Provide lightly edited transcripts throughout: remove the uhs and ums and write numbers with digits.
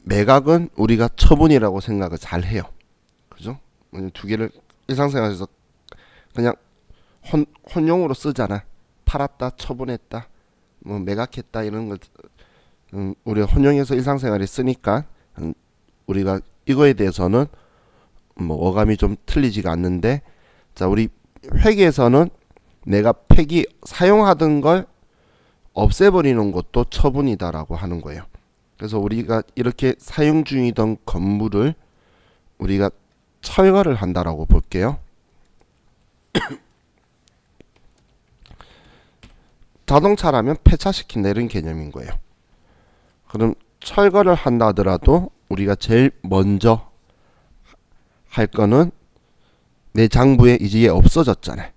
매각은 우리가 처분이라고 생각을 잘 해요. 그죠? 두 개를 일상생활에서 그냥 혼용으로 쓰잖아. 팔았다, 처분했다, 뭐 매각했다 이런 걸 우리가 혼용해서 일상생활에 쓰니까 우리가 이거에 대해서는 뭐 어감이 좀 틀리지가 않는데, 자 우리 회계에서는 내가 폐기 사용하던 걸 없애버리는 것도 처분이다라고 하는 거예요. 그래서 우리가 이렇게 사용 중이던 건물을 우리가 철거를 한다라고 볼게요. 자동차라면 폐차시킨다 이런 개념인 거예요. 그럼 철거를 한다 하더라도 우리가 제일 먼저 할 거는 내 장부에 이제 없어졌잖아요.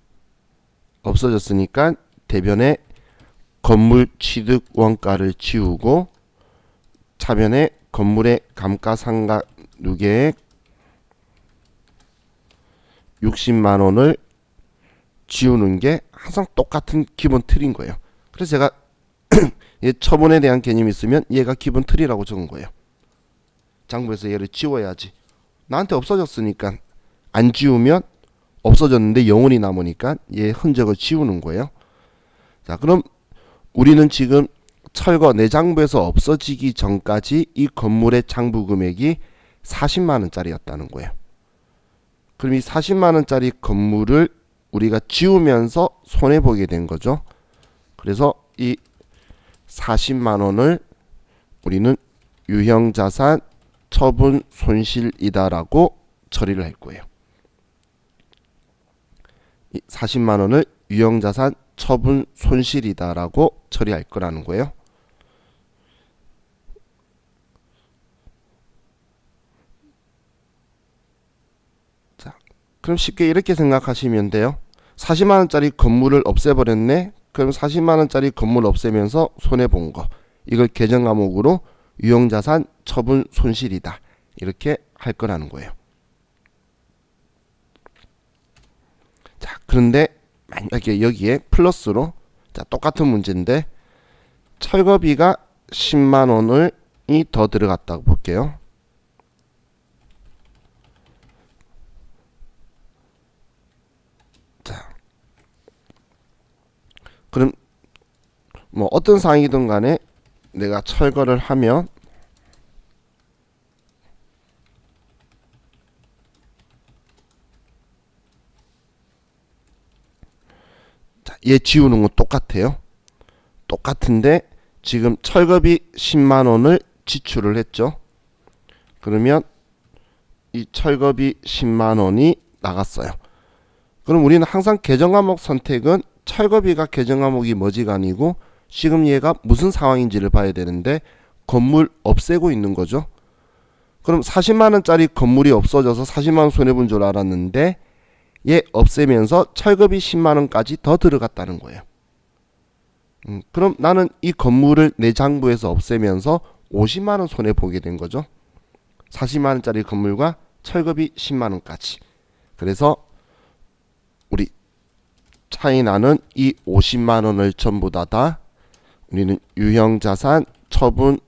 없어졌으니까 대변에 건물 취득 원가를 지우고 차변에 건물의 감가상각 누계액 60만 원을 지우는 게 항상 똑같은 기본 틀인 거예요. 그래서 제가 얘 처분에 대한 개념이 있으면 얘가 기본 틀이라고 적은 거예요. 장부에서 얘를 지워야지. 나한테 없어졌으니까 안 지우면 없어졌는데 영원히 남으니까 얘 흔적을 지우는 거예요. 자, 그럼 우리는 지금 철거 내 장부에서 없어지기 전까지 이 건물의 장부 금액이 40만 원짜리였다는 거예요. 그럼 이 40만 원짜리 건물을 우리가 지우면서 손해 보게 된 거죠. 그래서 이 40만 원을 우리는 유형자산 처분 손실이다라고 처리를 할 거예요. 이 40만 원을 유형자산 처분 손실이다라고 처리할 거라는 거예요. 자, 그럼 쉽게 이렇게 생각하시면 돼요. 40만 원짜리 건물을 없애버렸네. 그럼 40만 원짜리 건물 없애면서 손해 본 거, 이걸 계정 과목으로 유형자산 처분 손실이다 이렇게 할 거라는 거예요. 자, 그런데 만약에 여기에 플러스로, 자 똑같은 문제인데 철거비가 10만 원이 더 들어갔다고 볼게요. 자, 그럼 뭐 어떤 상황이든 간에 내가 철거를 하면 자, 얘 지우는 건 똑같아요. 똑같은데 지금 철거비 10만 원을 지출을 했죠. 그러면 이 철거비 10만 원이 나갔어요. 그럼 우리는 항상 계정 과목 선택은 철거비가 계정 과목이 뭐지가 아니고 지금 얘가 무슨 상황인지를 봐야 되는데 건물 없애고 있는 거죠. 그럼 40만 원짜리 건물이 없어져서 40만 원 손해본 줄 알았는데 얘 없애면서 철거비 10만 원까지 더 들어갔다는 거예요. 그럼 나는 이 건물을 내 장부에서 없애면서 50만 원 손해 보게 된 거죠. 40만 원짜리 건물과 철거비 10만 원까지. 그래서 우리 차이 나는 이 50만 원을 전부 다 우리는 유형자산 처분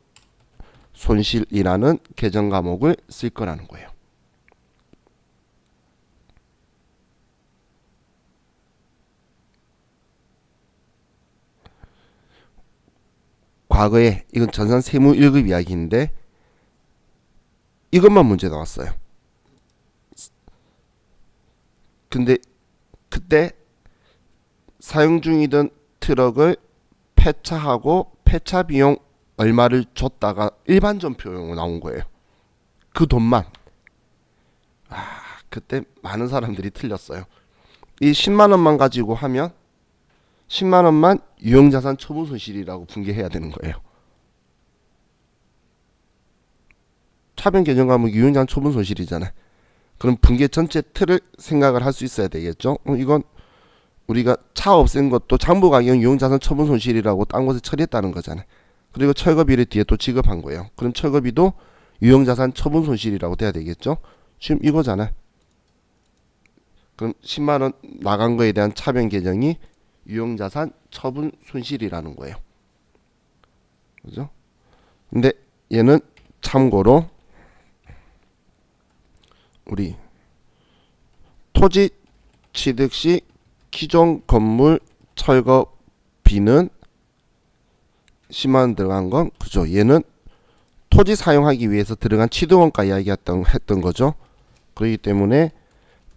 손실이라는 계정 과목을 쓸 거라는 거예요. 과거에 이건 전산 세무 1급 이야기인데 이것만 문제 나왔어요. 근데 그때 사용 중이던 트럭을 폐차하고 폐차 비용 얼마를 줬다가 일반 전표용으로 나온 거예요. 그 돈만. 그때 많은 사람들이 틀렸어요. 이 10만 원만 가지고 하면 10만 원만 유형자산 처분 손실이라고 분개해야 되는 거예요. 차변 계정 과목 유형자산 처분 손실이잖아요. 그럼 분개 전체 틀을 생각을 할 수 있어야 되겠죠. 이건 우리가 차 없앤 것도 장부 가격 유형자산 처분 손실이라고 딴 곳에 처리했다는 거잖아요. 그리고 철거비를 뒤에 또 지급한 거예요. 그럼 철거비도 유형자산 처분 손실이라고 돼야 되겠죠. 지금 이거잖아요. 그럼 10만 원 나간 거에 대한 차변 계정이 유형자산 처분 손실이라는 거예요. 그죠? 근데 얘는 참고로 우리 토지 취득 시 기존 건물 철거비는 10만 원 들어간 건 그죠. 얘는 토지 사용하기 위해서 들어간 취득원가 이야기했던 거죠. 그렇기 때문에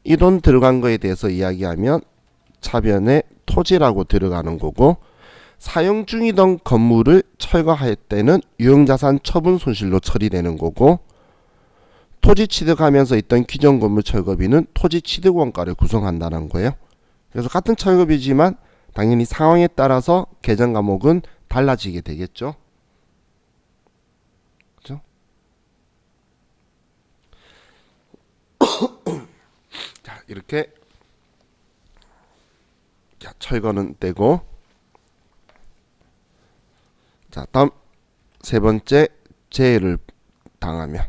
이 돈 들어간 거에 대해서 이야기하면 차변에 토지라고 들어가는 거고, 사용 중이던 건물을 철거할 때는 유형자산 처분 손실로 처리되는 거고, 토지 취득하면서 있던 기존 건물 철거비는 토지 취득 원가를 구성한다는 거예요. 그래서 같은 철거비지만 당연히 상황에 따라서 계정 과목은 달라지게 되겠죠. 그죠? 자, 이렇게 철거는 되고, 자, 다음 세 번째, 재해를 당하면.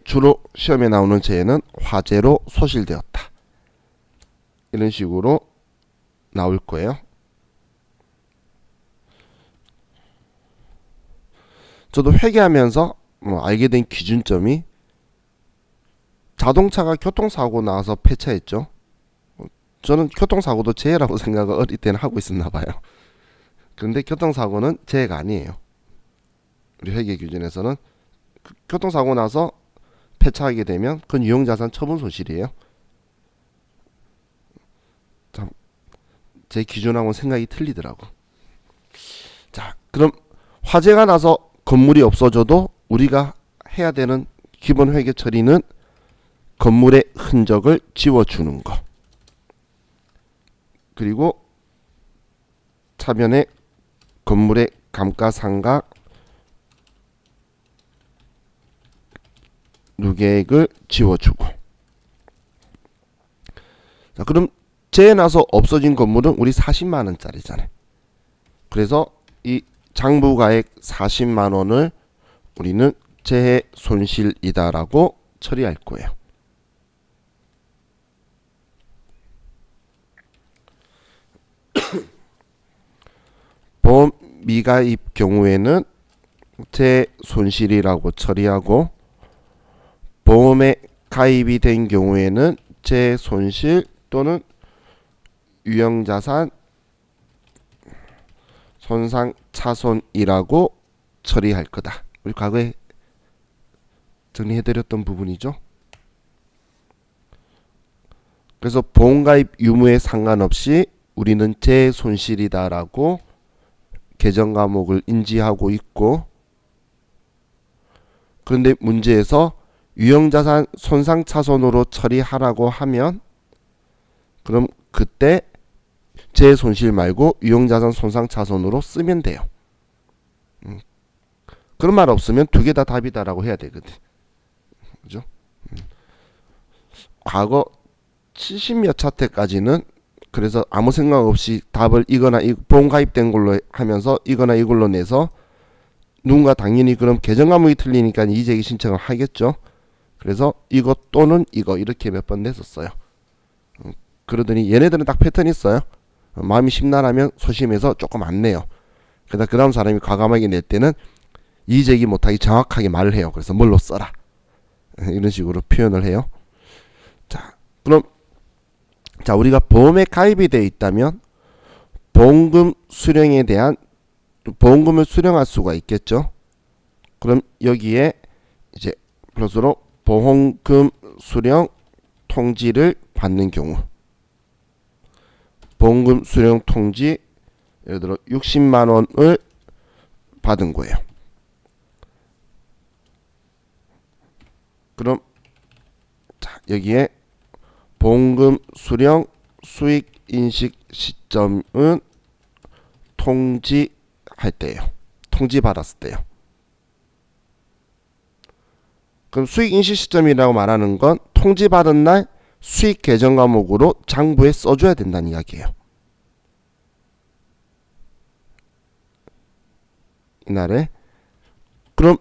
주로 시험에 나오는 재해는 화재로 소실되었다. 이런 식으로 나올 거예요. 저도 회계하면서 알게 된 기준점이, 자동차가 교통사고 나서 폐차했죠. 저는 교통사고도 재해라고 생각을 어릴 때는 하고 있었나 봐요. 그런데 교통사고는 재해가 아니에요. 우리 회계 기준에서는 교통사고 나서 폐차하게 되면 그건 유형자산 처분 손실이에요. 참, 제 기준하고는 생각이 틀리더라고. 자, 그럼 화재가 나서 건물이 없어져도 우리가 해야 되는 기본 회계 처리는 건물의 흔적을 지워주는 거, 그리고 차변에 건물의 감가상각 누계액을 지워주고. 자, 그럼 재해 나서 없어진 건물은 우리 40만 원짜리잖아요. 그래서 이 장부가액 40만 원을 우리는 재해 손실이다라고 처리할 거예요. 보험 미가입 경우에는 재해 손실이라고 처리하고, 보험에 가입이 된 경우에는 재해 손실 또는 유형자산 손상 차손이라고 처리할 거다. 우리 과거에 정리해드렸던 부분이죠. 그래서 보험가입 유무에 상관없이 우리는 재해 손실이다라고 계정 과목을 인지하고 있고, 그런데 문제에서 유형자산 손상차손으로 처리하라고 하면, 그럼 그때 재해 손실 말고 유형자산 손상차손으로 쓰면 돼요. 그런 말 없으면 두 개 다 답이다라고 해야 되거든. 그죠? 과거 70몇 차 때까지는 그래서 아무 생각 없이 답을 이거나 보험 가입된 걸로 하면서 이거나 이걸로 내서, 누군가 당연히 그럼 계정 과목이 틀리니까 이의제기 신청을 하겠죠. 그래서 이거 또는 이거 이렇게 몇 번 냈었어요. 그러더니 얘네들은 딱 패턴이 있어요. 마음이 심란하면 소심해서 조금 안 내요. 그러다 그 다음 사람이 과감하게 낼 때는 이의제기 못하게 정확하게 말을 해요. 그래서 뭘로 써라, 이런 식으로 표현을 해요. 자, 그럼 자, 우리가 보험에 가입이 되어 있다면 보험금 수령에 대한 보험금을 수령할 수가 있겠죠. 그럼 여기에 이제 플러스로 보험금 수령 통지를 받는 경우, 보험금 수령 통지 예를 들어 60만 원을 받은 거예요. 그럼 자, 여기에 보험금 수령 수익 인식 시점은 통지할 때예요. 통지 받았을 때요. 그럼 수익 인식 시점이라고 말하는 건 통지 받은 날 수익 계정 과목으로 장부에 써줘야 된다는 이야기예요. 이날에. 그럼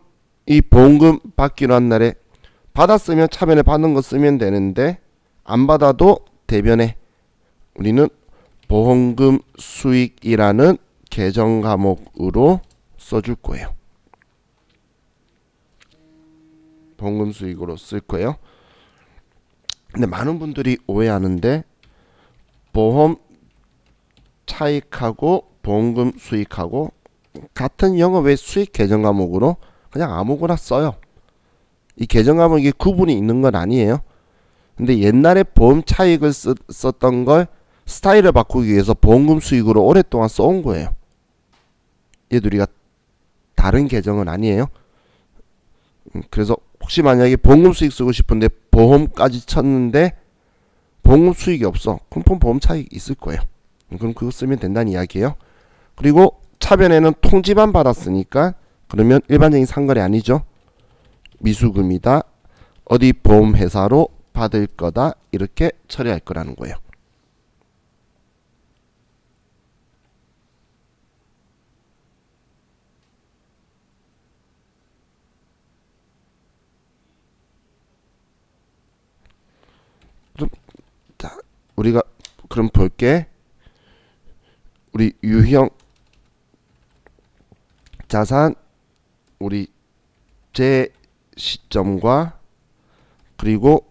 이 보험금 받기로 한 날에 받았으면 차변에 받은 거 쓰면 되는데, 안 받아도 대변에 우리는 보험금 수익이라는 계정 과목으로 써줄 거예요. 보험금 수익으로 쓸 거예요. 근데 많은 분들이 오해하는데 보험 차익하고 보험금 수익하고 같은 영업외 수익 계정 과목으로 그냥 아무거나 써요. 이 계정 과목이 구분이 있는 건 아니에요. 근데 옛날에 보험 차익을 썼던 걸 스타일을 바꾸기 위해서 보험금 수익으로 오랫동안 써온 거예요. 얘들이가 다른 계정은 아니에요. 그래서 혹시 만약에 보험금 수익 쓰고 싶은데 보험까지 쳤는데 보험금 수익이 없어. 그럼 보험 차익 있을 거예요. 그럼 그거 쓰면 된다는 이야기예요. 그리고 차변에는 통지만 받았으니까 그러면 일반적인 상거래 아니죠. 미수금이다. 어디 보험회사로 받을 거다. 이렇게 처리할 거라는 거예요. 그럼 자, 우리가 그럼 볼게. 우리 유형 자산 우리 제 시점과 그리고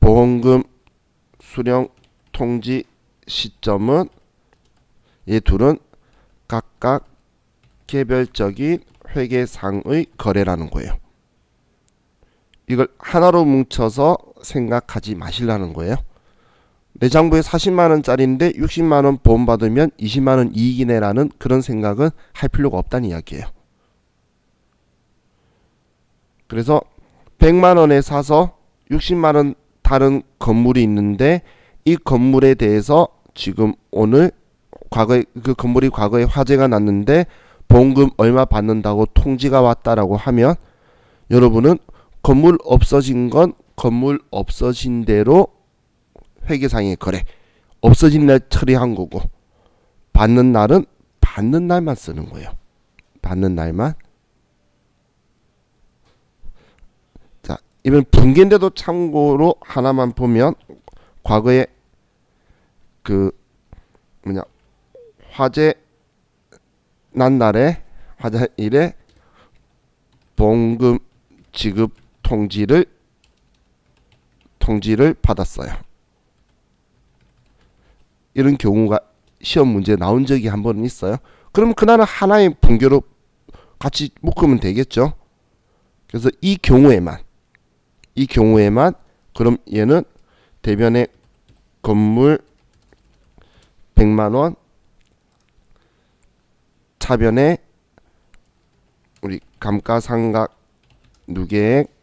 보험금 수령 통지 시점은 이 둘은 각각 개별적인 회계상의 거래라는 거예요. 이걸 하나로 뭉쳐서 생각하지 마시라는 거예요. 내 장부에 40만원짜리인데 60만원 보험 받으면 20만원 이익이네라는 그런 생각은 할 필요가 없다는 이야기예요. 그래서 100만원에 사서 60만원 다른 건물이 있는데 이 건물에 대해서 지금 오늘 과거에 그 건물이 과거에 화재가 났는데 보험금 얼마 받는다고 통지가 왔다라고 하면 여러분은 건물 없어진 건 건물 없어진 대로 회계상의 거래 없어진 날 처리한 거고 받는 날은 받는 날만 쓰는 거예요. 받는 날만. 자, 이번 분기인데도 참고로 하나만 보면 과거에 그 뭐냐 화재 난 날에 화재일에 보험금 지급 통지를 받았어요. 이런 경우가 시험 문제에 나온 적이 한 번은 있어요. 그러면 그날은 하나의 분기로 같이 묶으면 되겠죠. 그래서 이 경우에만 그럼 얘는 대변에 건물 100만원 차변에 우리 감가상각 누계액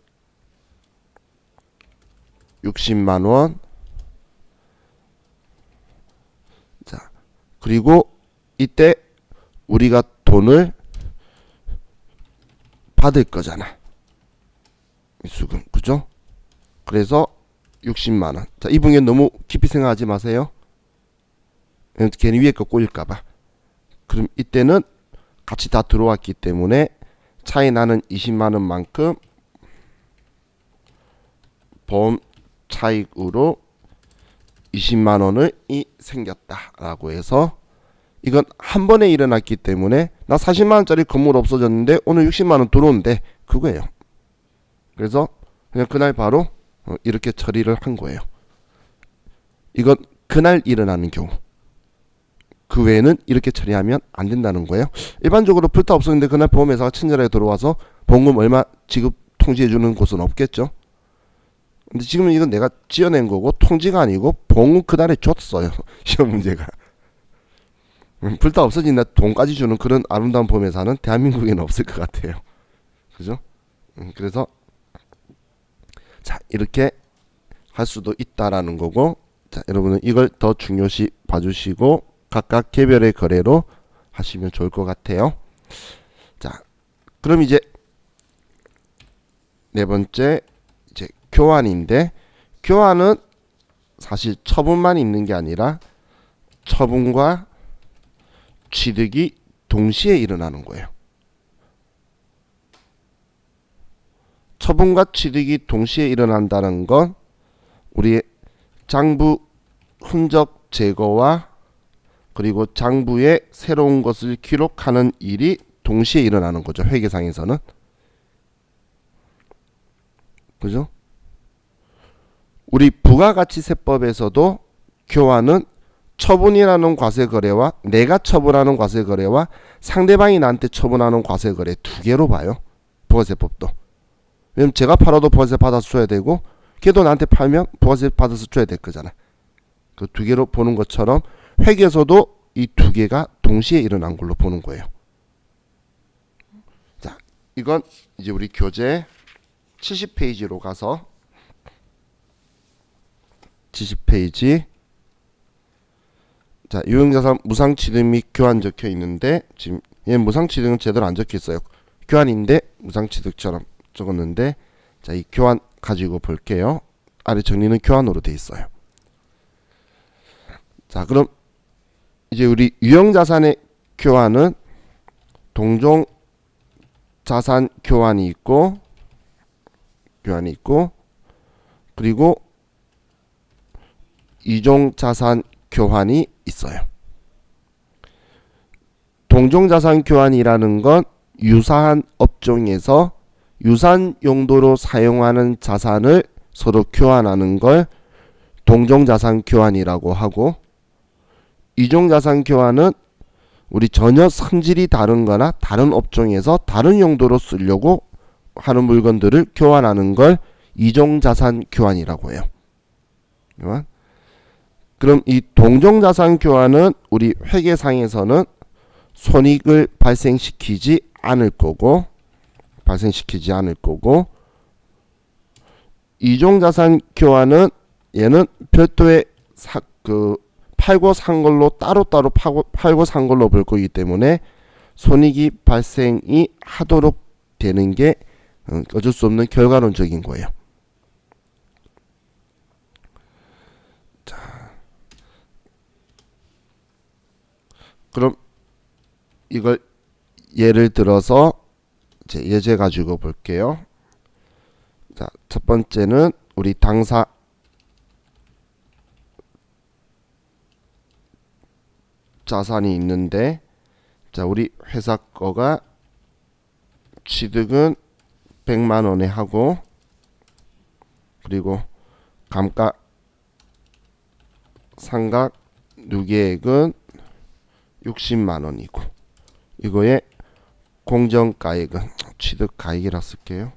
60만원. 자, 그리고 이때 우리가 돈을 받을 거잖아. 미수금. 그죠? 그래서 60만원. 자, 이 부분 너무 깊이 생각하지 마세요. 괜히 위에 거 꼬일까봐. 그럼 이때는 같이 다 들어왔기 때문에 차이 나는 20만원만큼 보험 차익으로 20만원이 생겼다라고 해서 이건 한 번에 일어났기 때문에 나 40만원짜리 건물 없어졌는데 오늘 60만원 들어온대. 그거예요. 그래서 그냥 그날 바로 이렇게 처리를 한 거예요. 이건 그날 일어나는 경우. 그 외에는 이렇게 처리하면 안 된다는 거예요. 일반적으로 불타 없었는데 그날 보험회사가 친절하게 들어와서 보험금 얼마 지급 통지해주는 곳은 없겠죠. 근데 지금 이건 내가 지어낸 거고 통지가 아니고 보험금 그날에 줬어요. 시험 문제가. 불타 없어진 날 돈까지 주는 그런 아름다운 보험회사는 대한민국에는 없을 것 같아요. 그죠? 그래서 자 이렇게 할 수도 있다라는 거고, 자 여러분은 이걸 더 중요시 봐주시고 각각 개별의 거래로 하시면 좋을 것 같아요. 자 그럼 이제 네 번째 이제 교환인데, 교환은 사실 처분만 있는 게 아니라 처분과 취득이 동시에 일어나는 거예요. 처분과 취득이 동시에 일어난다는 건 우리의 장부 흔적 제거와 그리고 장부에 새로운 것을 기록하는 일이 동시에 일어나는 거죠. 회계상에서는. 그죠? 우리 부가가치세법에서도 교환은 처분이라는 과세거래와 내가 처분하는 과세거래와 상대방이 나한테 처분하는 과세거래 두 개로 봐요. 부가세법도. 왜냐면 제가 팔아도 부가세 받아서 줘야 되고 걔도 나한테 팔면 부가세 받아서 줘야 될 거잖아. 그 두 개로 보는 것처럼 회계에서도 이 두 개가 동시에 일어난 걸로 보는 거예요. 자, 이건 이제 우리 교재 70페이지로 가서 70페이지. 자, 유형자산 무상취득 및 교환 적혀 있는데 지금 얘 무상취득은 제대로 안 적혀 있어요. 교환인데 무상취득처럼 적었는데, 자, 이 교환 가지고 볼게요. 아래 정리는 교환으로 돼 있어요. 자, 그럼 이제 우리 유형자산의 교환은 동종자산 교환이 있고 그리고 이종자산 교환이 있어요. 동종자산 교환이라는 건 유사한 업종에서 유사한 용도로 사용하는 자산을 서로 교환하는 걸 동종자산 교환이라고 하고, 이종자산 교환은 우리 전혀 성질이 다른 거나 다른 업종에서 다른 용도로 쓰려고 하는 물건들을 교환하는 걸 이종자산 교환이라고 해요. 그럼 이 동종자산 교환은 우리 회계상에서는 손익을 발생시키지 않을 거고 이종자산 교환은 얘는 별도의 팔고 산 걸로 따로따로 팔고 산 걸로 볼 거기 때문에 손익이 발생이 하도록 되는 게 어쩔 수 없는 결과론적인 거예요. 자, 그럼 이걸 예를 들어서 이제 예제 가지고 볼게요. 자, 첫 번째는 우리 당사 자산이 있는데, 자, 우리 회사 거가 취득은 100만 원에 하고 그리고 감가상각 누계액은 60만 원이고 이거에 공정가액은 취득가액이라 쓸게요.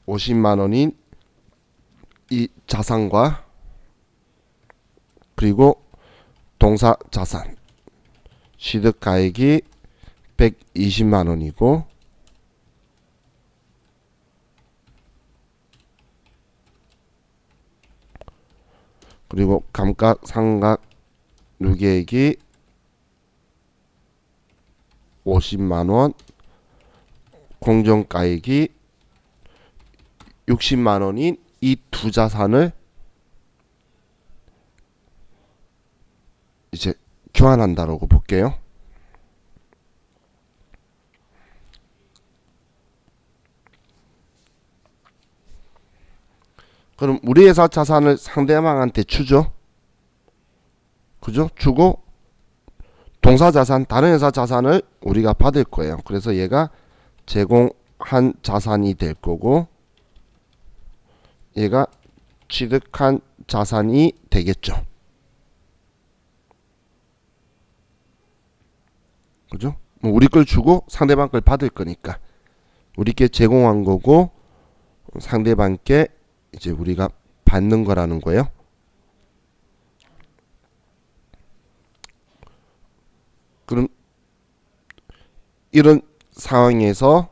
50만 원인 이 자산과 그리고 동사자산 취득가액이 120만 원이고 그리고 감가상각 누계액이 50만 원, 공정가액이 60만 원인 이 두 자산을 이제 교환한다라고 볼게요. 그럼 우리 회사 자산을 상대방한테 주죠. 그죠? 주고 동사자산, 다른 회사 자산을 우리가 받을 거예요. 그래서 얘가 제공한 자산이 될 거고 얘가 취득한 자산이 되겠죠. 그죠? 뭐 우리 걸 주고 상대방 걸 받을 거니까 우리께 제공한 거고 상대방께 이제 우리가 받는 거라는 거예요. 그럼 이런 상황에서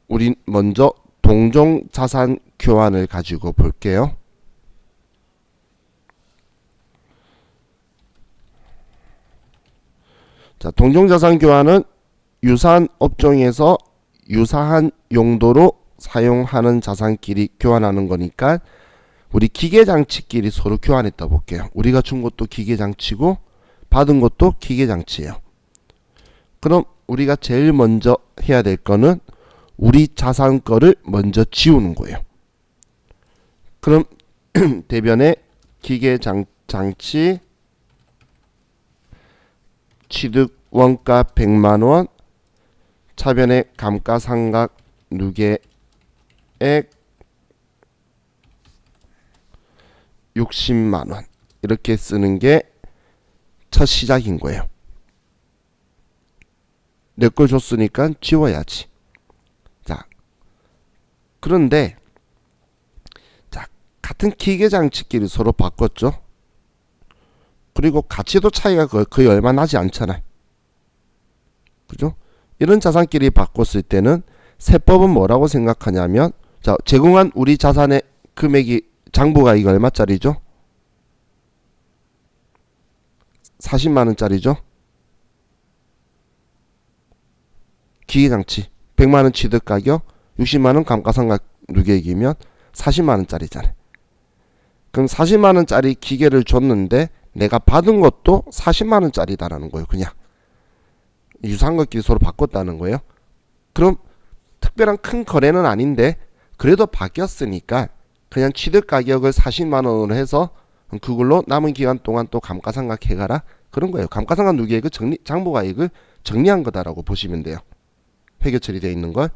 우린 먼저 동종자산 교환을 가지고 볼게요. 자, 동종자산 교환은 유사한 업종에서 유사한 용도로 사용하는 자산끼리 교환하는 거니까 우리 기계장치끼리 서로 교환했다 볼게요. 우리가 준 것도 기계장치고 받은 것도 기계장치예요. 그럼 우리가 제일 먼저 해야 될 거는 우리 자산 거를 먼저 지우는 거예요. 그럼 대변에 기계 장치 취득 원가 100만원, 차변에 감가상각 누계액 60만원 이렇게 쓰는 게 첫 시작인 거예요. 내 걸 줬으니까 지워야지. 자, 그런데 자, 같은 기계장치끼리 서로 바꿨죠. 그리고 가치도 차이가 거의 얼마 나지 않잖아요. 그죠? 이런 자산끼리 바꿨을 때는 세법은 뭐라고 생각하냐면, 자, 제공한 우리 자산의 금액이 장부가액이 얼마짜리죠? 40만원짜리죠? 기계장치 100만원 취득가격 60만원 감가상각 누계액이면 40만원짜리잖아요. 그럼 40만원짜리 기계를 줬는데 내가 받은 것도 40만원짜리다라는 거예요. 그냥 유사한 것끼리 서로 바꿨다는 거예요. 그럼 특별한 큰 거래는 아닌데 그래도 바뀌었으니까 그냥 취득가격을 40만원으로 해서 그걸로 남은 기간 동안 또 감가상각 해가라 그런 거예요. 감가상각 누계액을 장부가액을 정리한 거다라고 보시면 돼요. 회계 처리되어 있는 걸.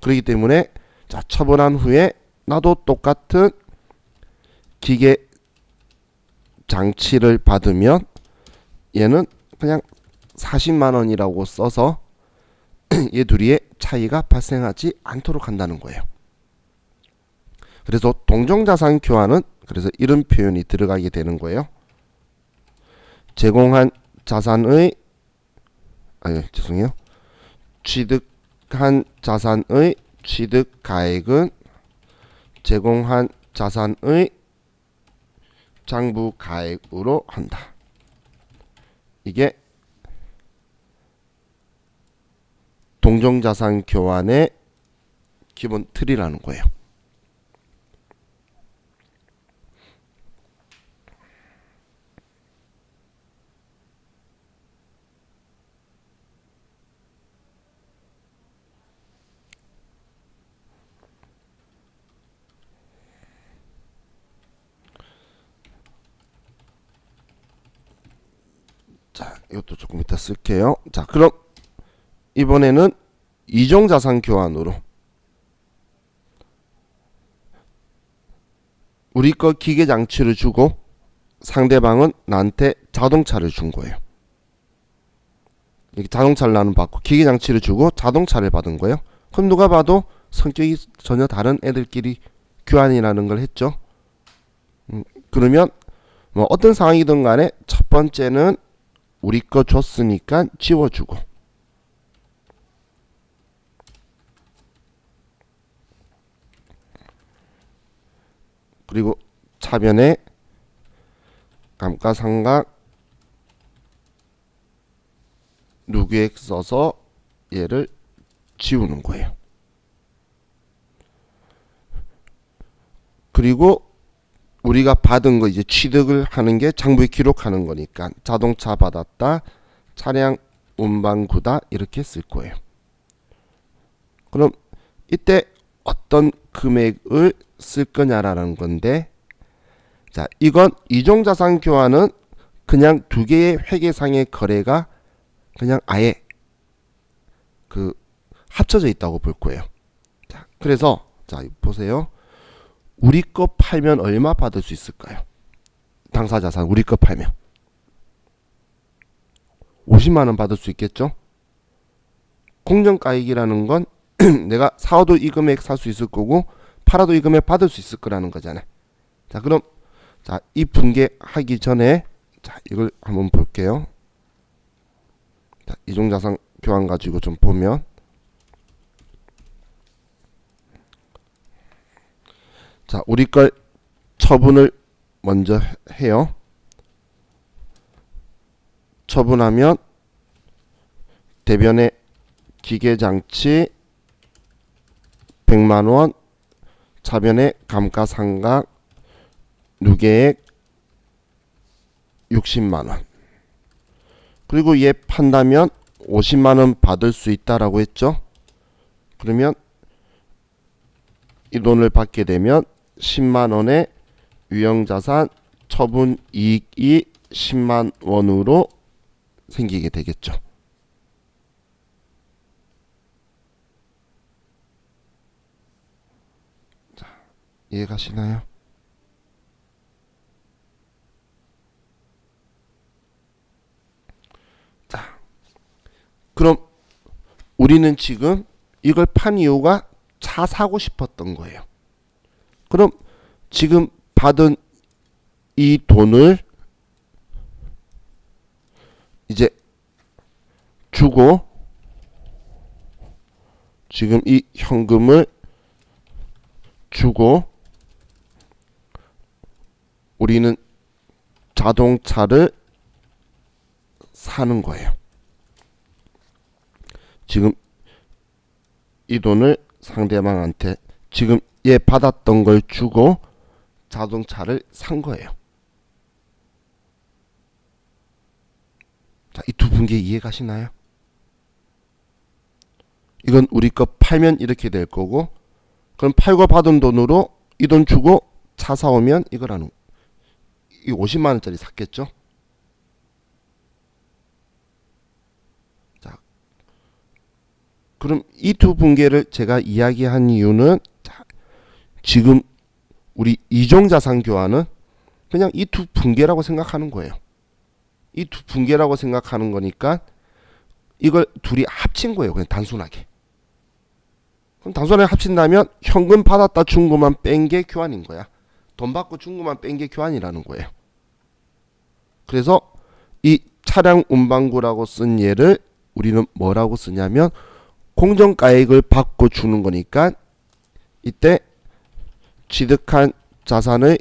그렇기 때문에 자, 처분한 후에 나도 똑같은 기계 장치를 받으면 얘는 그냥 40만원이라고 써서 얘 둘이의 차이가 발생하지 않도록 한다는 거예요. 그래서 동종자산 교환은 그래서 이런 표현이 들어가게 되는 거예요. 제공한 자산의 죄송해요. 취득한 자산의 취득가액은 제공한 자산의 장부가액으로 한다. 이게 동종자산 교환의 기본 틀이라는 거예요. 자, 이것도 조금 이따 쓸게요. 자, 그럼 이번에는 이종자산 교환으로 우리 거 기계장치를 주고 상대방은 나한테 자동차를 준 거예요. 이렇게 자동차를 나는 받고 기계장치를 주고 자동차를 받은 거예요. 그럼 누가 봐도 성격이 전혀 다른 애들끼리 교환이라는 걸 했죠. 그러면 뭐 어떤 상황이든 간에 첫 번째는 우리 거 줬으니까 지워주고, 그리고 차변에 감가상각 누계액 써서 얘를 지우는 거예요. 그리고 우리가 받은 거 이제 취득을 하는 게 장부에 기록하는 거니까 자동차 받았다, 차량 운반구다 이렇게 쓸 거예요. 그럼 이때 어떤 금액을 쓸 거냐라는 건데, 자, 이건 이종자산 교환은 그냥 두 개의 회계상의 거래가 그냥 아예 그 합쳐져 있다고 볼 거예요. 자, 그래서 자, 보세요. 우리 거 팔면 얼마 받을 수 있을까요? 당사자산 우리 거 팔면 50만원 받을 수 있겠죠? 공정가액이라는 건 내가 사도 이 금액 살 수 있을 거고 팔아도 이 금액 받을 수 있을 거라는 거잖아요. 자, 그럼 자, 이 분개하기 전에 자, 이걸 한번 볼게요. 자, 이종자산 교환 가지고 좀 보면, 자, 우리 걸 처분을 먼저 해요. 처분하면 대변에 기계장치 100만원, 차변에 감가상각 누계액 60만원, 그리고 얘 판다면 50만원 받을 수 있다라고 했죠. 그러면 이 돈을 받게 되면 10만 원의 유형자산 처분 이익이 10만 원으로 생기게 되겠죠. 자, 이해가시나요? 자, 그럼 우리는 지금 이걸 판 이유가 차 사고 싶었던 거예요. 그럼 지금 받은 이 돈을 이제 주고 지금 이 현금을 주고 우리는 자동차를 사는 거예요. 지금 이 돈을 상대방한테 지금 얘 받았던 걸 주고 자동차를 산 거예요. 자, 이 두 분께 이해가시나요? 이건 우리 거 팔면 이렇게 될 거고, 그럼 팔고 받은 돈으로 이 돈 주고 차 사오면 이거라는, 이 50만 원짜리 샀겠죠? 자, 그럼 이 두 분계를 제가 이야기한 이유는, 자, 지금 우리 이종자산 교환은 그냥 이 두 분계라고 생각하는 거예요. 이 두 분계라고 생각하는 거니까 이걸 둘이 합친 거예요. 그냥 단순하게. 그럼 단순하게 합친다면 현금 받았다 준 것만 뺀 게 교환인 거야. 돈 받고 준 것만 뺀 게 교환이라는 거예요. 그래서 이 차량 운반구라고 쓴 예를 우리는 뭐라고 쓰냐면 공정가액을 받고 주는 거니까 이때 취득한 자산의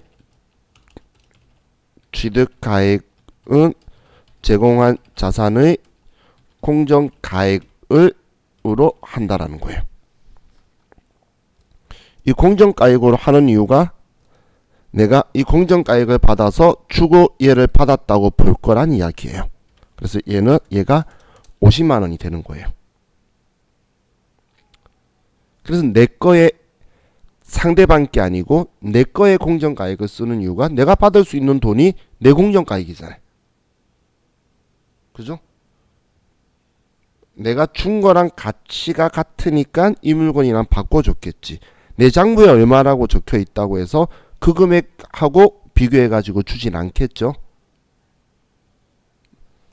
취득가액은 제공한 자산의 공정가액으로 한다라는 거예요. 이 공정가액으로 하는 이유가 내가 이 공정가액을 받아서 주고 얘를 받았다고 볼 거란 이야기예요. 그래서 얘가 50만 원이 되는 거예요. 그래서 내 거에 상대방 게 아니고 내 거에 공정가액을 쓰는 이유가 내가 받을 수 있는 돈이 내 공정가액이잖아요. 그죠? 내가 준 거랑 가치가 같으니까 이 물건이랑 바꿔줬겠지. 내 장부에 얼마라고 적혀 있다고 해서 그 금액하고 비교해 가지고 주진 않겠죠.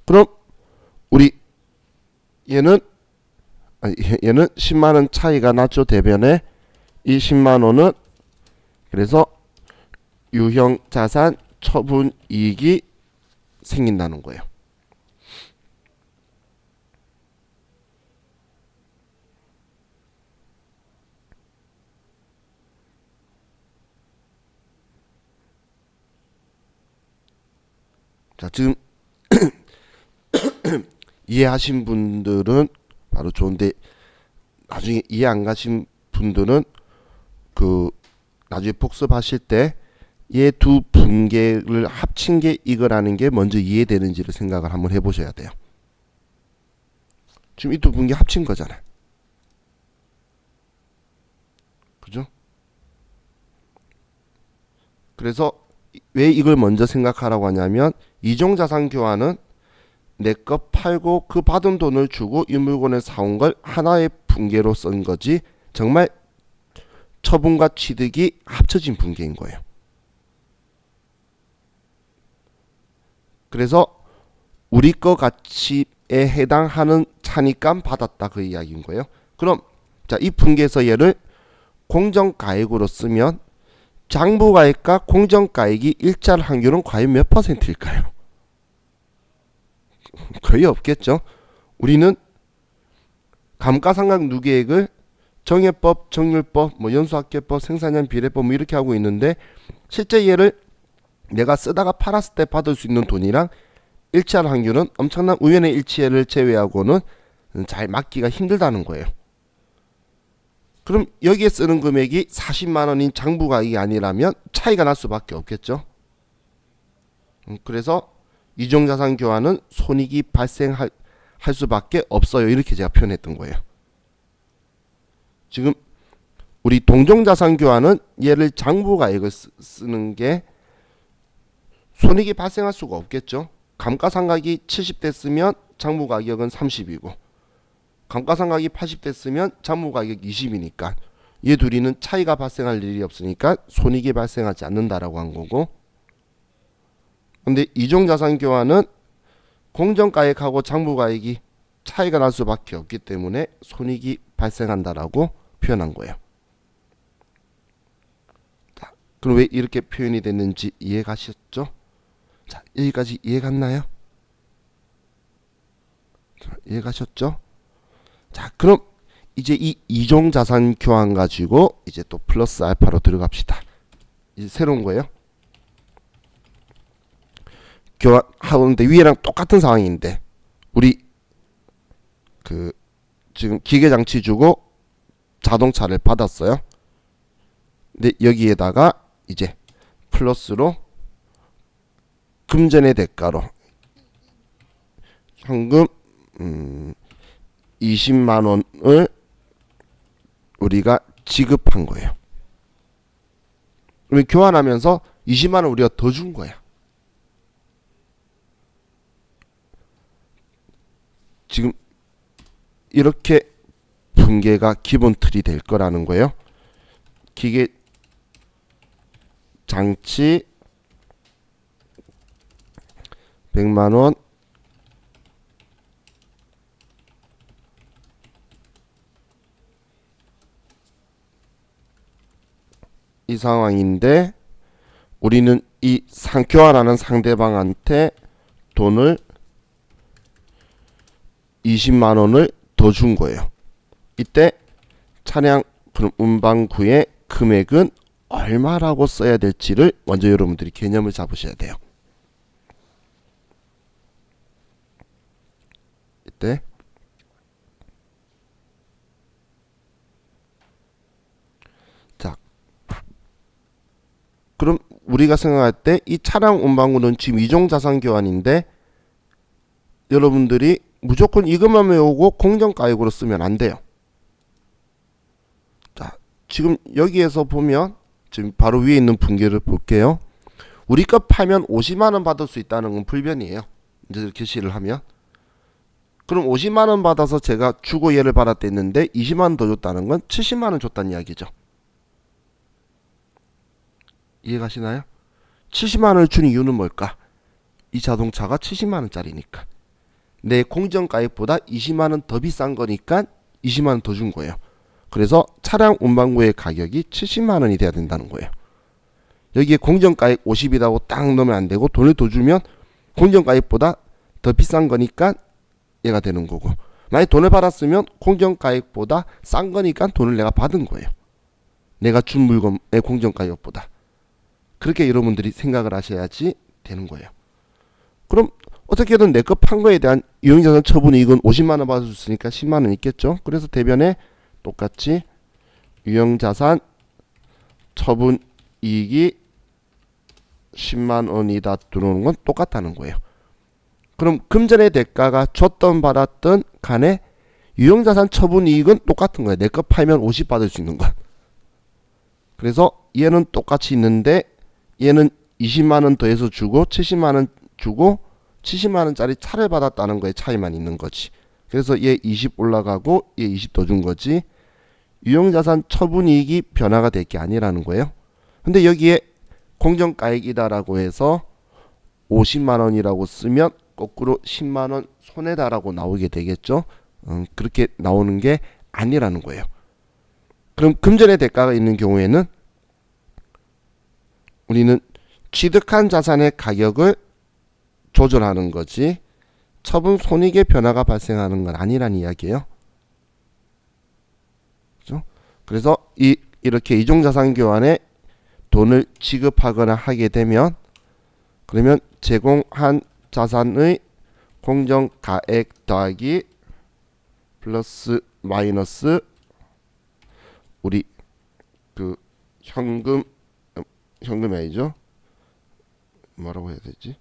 그럼 우리 얘는 10만 원 차이가 났죠. 대변에 이 10만 원은 그래서 유형 자산 처분 이익이 생긴다는 거예요. 자, 지금 이해하신 분들은 바로 좋은데 나중에 이해 안 가신 분들은 그 나중에 복습하실 때 얘 두 분계를 합친 게 이거라는 게 먼저 이해되는지를 생각을 한번 해보셔야 돼요. 지금 이 두 분계 합친 거잖아요. 그죠? 그래서 왜 이걸 먼저 생각하라고 하냐면 이종자산 교환은 내 거 팔고 그 받은 돈을 주고 이 물건을 사온 걸 하나의 분계로 쓴 거지 정말 처분과 취득이 합쳐진 분계인 거예요. 그래서 우리 거 가치에 해당하는 차니까 받았다 그 이야기인 거예요. 그럼 자, 이 분계에서 얘를 공정가액으로 쓰면 장부가액과 공정가액이 일치할 확률은 과연 몇 %일까요? 거의 없겠죠. 우리는 감가상각 누계액을 정해법, 정률법, 연수학계법, 생산량 비례법 이렇게 하고 있는데 실제 얘를 내가 쓰다가 팔았을 때 받을 수 있는 돈이랑 일치할 확률은 엄청난 우연의 일치를 제외하고는 잘 맞기가 힘들다는 거예요. 그럼 여기에 쓰는 금액이 40만 원인 장부가액이 아니라면 차이가 날 수밖에 없겠죠. 그래서 이종자산 교환은 손익이 발생할 수밖에 없어요. 이렇게 제가 표현했던 거예요. 지금 우리 동종자산 교환은 얘를 장부가액을 쓰는 게 손익이 발생할 수가 없겠죠. 감가상각이 70됐으면 장부가격은 30이고 감가상각이 80됐으면 장부가격 20이니까 얘 둘이는 차이가 발생할 일이 없으니까 손익이 발생하지 않는다라고 한 거고, 근데 이종자산교환은 공정가액하고 장부가액이 차이가 날 수밖에 없기 때문에 손익이 발생한다라고 표현한 거예요. 자, 그럼 왜 이렇게 표현이 됐는지 이해가셨죠? 자, 여기까지 이해갔나요? 자, 이해가셨죠? 자, 그럼 이제 이 이종자산 교환 가지고 이제 또 플러스 알파로 들어갑시다. 이제 새로운 거예요. 교환하는데 위에랑 똑같은 상황인데 우리 그 지금 기계장치 주고 자동차를 받았어요. 근데 여기에다가 이제 플러스로 금전의 대가로 현금 20만 원을 우리가 지급한 거예요. 그러면 교환하면서 20만 원 우리가 더 준 거야. 지금 이렇게 분계가 기본 틀이 될 거라는 거예요. 기계 장치 100만 원 이 상황인데 우리는 이 교환하는 상대방한테 돈을 20만 원을 더 준 거예요. 이때 차량 운반구의 금액은 얼마라고 써야 될지를 먼저 여러분들이 개념을 잡으셔야 돼요. 이때 자, 그럼 우리가 생각할 때 이 차량 운반구는 지금 이종자산 교환인데 여러분들이 무조건 이것만 외우고 공정가액으로 쓰면 안 돼요. 자, 지금 여기에서 보면 지금 바로 위에 있는 분계를 볼게요. 우리 거 팔면 50만 원 받을 수 있다는 건 불변이에요. 이제 게시를 하면. 그럼 50만 원 받아서 제가 주고 얘를 받았댔는데 20만 원 더 줬다는 건 70만 원 줬다는 이야기죠. 이해가시나요? 70만 원을 준 이유는 뭘까? 이 자동차가 70만 원짜리니까. 내 공정가액보다 20만 원 더 비싼 거니까 20만 원 더 준 거예요. 그래서 차량 운반구의 가격이 70만 원이 돼야 된다는 거예요. 여기에 공정가액 50이라고 딱 넣으면 안 되고 돈을 더 주면 공정가액보다 더 비싼 거니까 얘가 되는 거고, 만약 돈을 받았으면 공정가액보다 싼 거니까 돈을 내가 받은 거예요. 내가 준 물건의 공정가격보다. 그렇게 여러분들이 생각을 하셔야지 되는 거예요. 그럼 어떻게든 내 거 판 거에 대한 유형자산 처분이익은 50만 원 받을 수 있으니까 10만 원 있겠죠. 그래서 대변에 똑같이 유형자산 처분이익이 10만 원이다 들어오는 건 똑같다는 거예요. 그럼 금전의 대가가 줬던 받았던 간에 유형자산 처분이익은 똑같은 거예요. 내 거 팔면 50 받을 수 있는 건. 그래서 얘는 똑같이 있는데 얘는 20만 원 더해서 주고 70만 원 주고 70만 원짜리 차를 받았다는 거에 차이만 있는 거지. 그래서 얘 20 올라가고 얘 20 더 준 거지. 유형자산 처분이익이 변화가 될 게 아니라는 거예요. 근데 여기에 공정가액이다라고 해서 50만 원이라고 쓰면 거꾸로 10만 원 손해다라고 나오게 되겠죠. 그렇게 나오는 게 아니라는 거예요. 그럼 금전의 대가가 있는 경우에는 우리는 취득한 자산의 가격을 조절하는 거지 처분 손익의 변화가 발생하는 건 아니란 이야기예요. 그렇죠? 그래서 이렇게 이종자산 교환에 돈을 지급하거나 하게 되면 그러면 제공한 자산의 공정가액 더하기 플러스 마이너스 우리 그 현금이 아니죠? 뭐라고 해야 되지?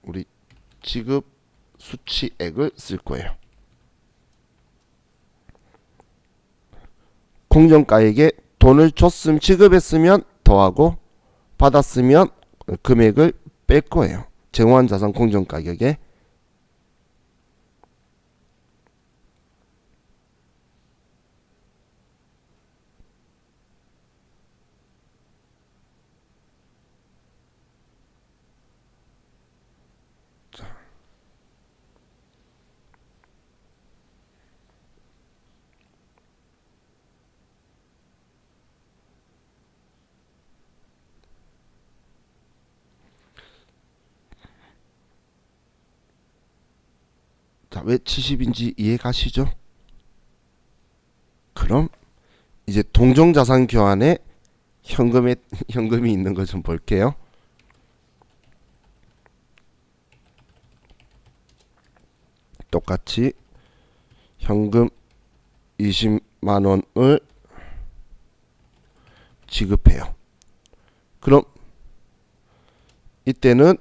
우리 지급 수치액을 쓸 거예요. 공정가액에 돈을 지급했으면 더하고 받았으면 금액을 뺄 거예요. 제공한 자산 공정가격에. 자, 왜 70인지 이해가시죠? 그럼 이제 동종자산 교환에 현금이 있는 거 좀 볼게요. 똑같이 현금 20만 원을 지급해요. 그럼 이때는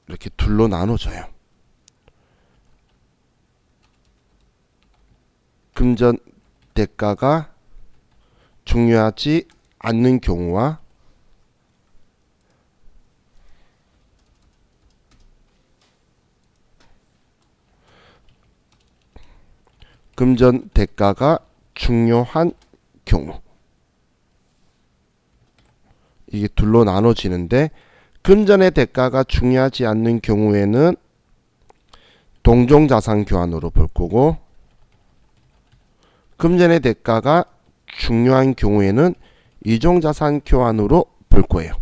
이렇게 둘로 나눠져요. 금전 대가가 중요하지 않는 경우와 금전 대가가 중요한 경우, 이게 둘로 나눠지는데, 금전의 대가가 중요하지 않는 경우에는 동종자산 교환으로 볼 거고, 금전의 대가가 중요한 경우에는 이종자산 교환으로 볼 거예요.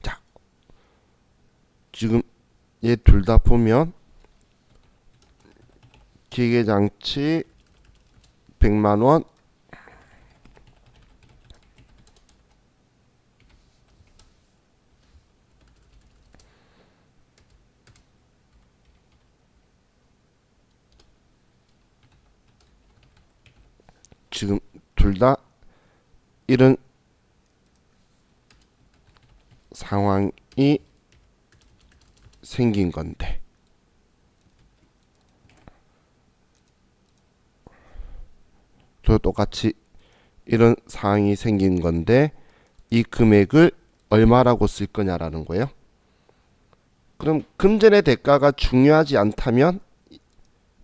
자, 지금 얘 둘 다 보면 기계장치 100만원, 지금 둘 다 이런 상황이 생긴 건데, 또 똑같이 이런 상황이 생긴 건데 이 금액을 얼마라고 쓸 거냐라는 거예요. 그럼 금전의 대가가 중요하지 않다면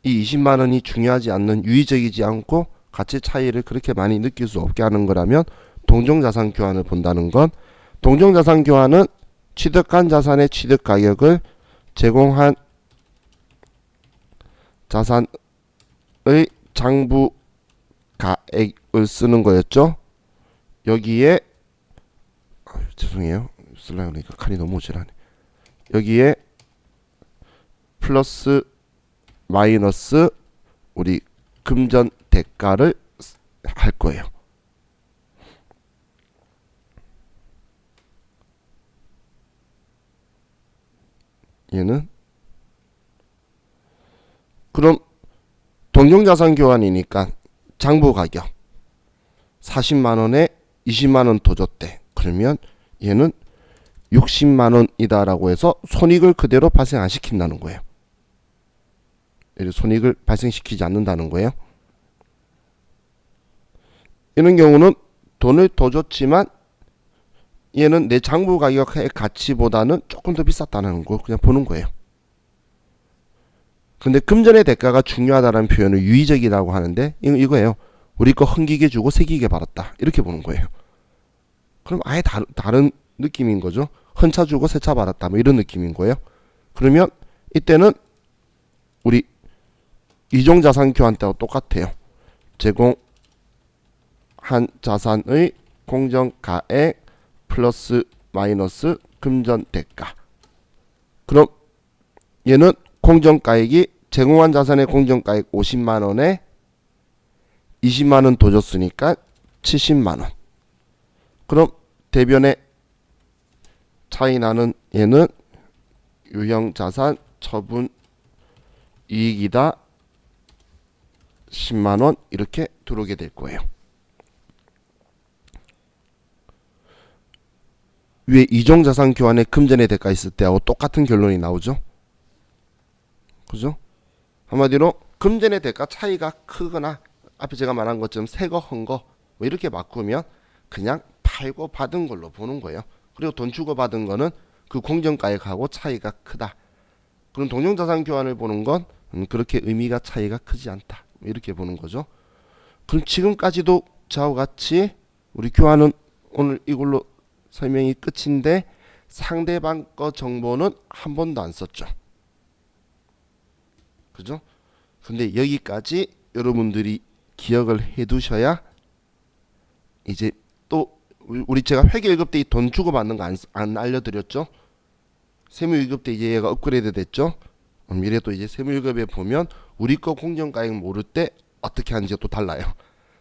이 20만 원이 중요하지 않는, 유의적이지 않고 가치 차이를 그렇게 많이 느낄 수 없게 하는 거라면 동종자산 교환을 본다는 건, 동종자산 교환은 취득한 자산의 취득 가격을 제공한 자산의 장부 가액을 쓰는 거였죠. 여기에 죄송해요, 쓰려고 하니까 칼이 너무 오질하네. 여기에 플러스 마이너스 우리 금전 대가를 할 거예요. 얘는 그럼 동종자산 교환이니까 장부 가격 40만 원에 20만 원 더 줬대. 그러면 얘는 60만 원이다라고 해서 손익을 그대로 발생 안 시킨다는 거예요. 손익을 발생시키지 않는다는 거예요. 이런 경우는 돈을 더 줬지만 얘는 내 장부 가격의 가치보다는 조금 더 비쌌다는 걸 그냥 보는 거예요. 근데 금전의 대가가 중요하다는 표현을 유의적이라고 하는데 이거예요. 우리 거 흥기게 주고 새기게 받았다, 이렇게 보는 거예요. 그럼 아예 다른 느낌인 거죠. 헌차 주고 세차 받았다, 뭐 이런 느낌인 거예요. 그러면 이때는 우리 이종자산 교환 때와 똑같아요. 제공한 자산의 공정가액 플러스 마이너스 금전 대가. 그럼 얘는 공정가액이 제공한 자산의 공정가액 50만 원에 20만 원 더 줬으니까 70만 원. 그럼 대변에 차이 나는 얘는 유형자산 처분 이익이다 10만 원 이렇게 들어오게 될 거예요. 위에 이종자산 교환에 금전의 대가 있을 때하고 똑같은 결론이 나오죠. 그죠? 한마디로 금전의 대가 차이가 크거나 앞에 제가 말한 것처럼 새거 헌거 뭐 이렇게 바꾸면 그냥 팔고 받은 걸로 보는 거예요. 그리고 돈 주고 받은 거는 그 공정가액하고 차이가 크다. 그럼 동종자산 교환을 보는 건 그렇게 의미가 차이가 크지 않다. 이렇게 보는 거죠. 그럼 지금까지도 저와 같이 우리 교환은 오늘 이걸로 설명이 끝인데 상대방 거 정보는 한 번도 안 썼죠. 그죠? 근데 여기까지 여러분들이 기억을 해 두셔야 이제 또 우리 제가 회계일급 때 돈 주고받는 거 안 알려드렸죠? 세무일급 때 이제 얘가 업그레이드 됐죠? 미래 또 이제 세무일급에 보면 우리 거 공정가액 모를 때 어떻게 하는지 또 달라요.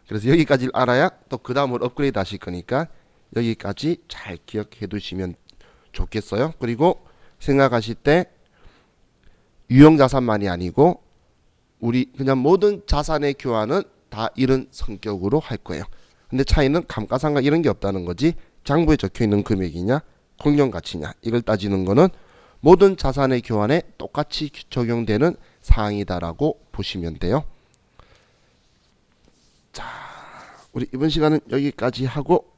그래서 여기까지를 알아야 또 그 다음으로 업그레이드 하실 거니까 여기까지 잘 기억해 두시면 좋겠어요. 그리고 생각하실 때 유형자산만이 아니고 우리 그냥 모든 자산의 교환은 다 이런 성격으로 할 거예요. 근데 차이는 감가상각 이런 게 없다는 거지. 장부에 적혀 있는 금액이냐 공정가치냐 이걸 따지는 거는 모든 자산의 교환에 똑같이 적용되는 사항이다라고 보시면 돼요. 자, 우리 이번 시간은 여기까지 하고